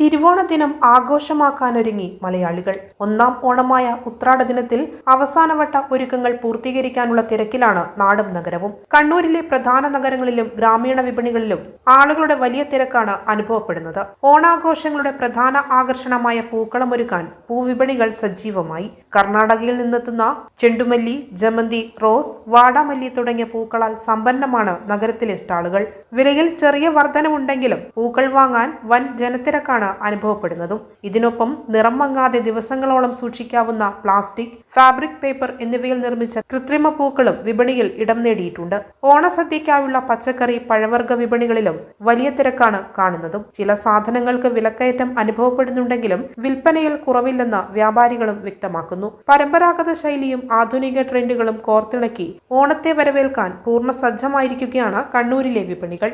തിരുവോണ ദിനം ആഘോഷമാക്കാനൊരുങ്ങി മലയാളികൾ. ഒന്നാം ഓണമായ ഉത്രാട ദിനത്തിൽ അവസാനവട്ട ഒരുക്കങ്ങൾ പൂർത്തീകരിക്കാനുള്ള തിരക്കിലാണ് നാടും നഗരവും. കണ്ണൂരിലെ പ്രധാന നഗരങ്ങളിലും ഗ്രാമീണ വിപണികളിലും ആളുകളുടെ വലിയ തിരക്കാണ് അനുഭവപ്പെടുന്നത്. ഓണാഘോഷങ്ങളുടെ പ്രധാന ആകർഷണമായ പൂക്കളമൊരുക്കാൻ പൂവിപണികൾ സജീവമായി. കർണാടകയിൽ നിന്നെത്തുന്ന ചെണ്ടുമല്ലി, ജമന്തി, റോസ്, വാടാമല്ലി തുടങ്ങിയ പൂക്കളാൽ സമ്പന്നമാണ് നഗരത്തിലെ സ്റ്റാളുകൾ. വിലയിൽ ചെറിയ വർധനവുണ്ടെങ്കിലും പൂക്കൾ വാങ്ങാൻ വൻ ജനത്തിരക്കാണ് അനുഭവപ്പെടുന്നതും. ഇതിനൊപ്പം നിറം മങ്ങാതെ ദിവസങ്ങളോളം സൂക്ഷിക്കാവുന്ന പ്ലാസ്റ്റിക്, ഫാബ്രിക് പേപ്പർ എന്നിവയിൽ നിർമ്മിച്ച കൃത്രിമ പൂക്കളും വിപണിയിൽ ഇടം നേടിയിട്ടുണ്ട്. ഓണസദ്യയ്ക്കായുള്ള പച്ചക്കറി, പഴവർഗ്ഗ വിപണികളിലും വലിയ തിരക്കാണ് കാണുന്നതും. ചില സാധനങ്ങൾക്ക് വിലക്കയറ്റം അനുഭവപ്പെടുന്നുണ്ടെങ്കിലും വിൽപ്പനയിൽ കുറവില്ലെന്ന് വ്യാപാരികളും വ്യക്തമാക്കുന്നു. പരമ്പരാഗത ശൈലിയും ആധുനിക ട്രെൻഡുകളും കോർത്തിണക്കി ഓണത്തെ വരവേൽക്കാൻ പൂർണ്ണ സജ്ജമായിരിക്കുകയാണ് കണ്ണൂരിലെ വിപണികൾ.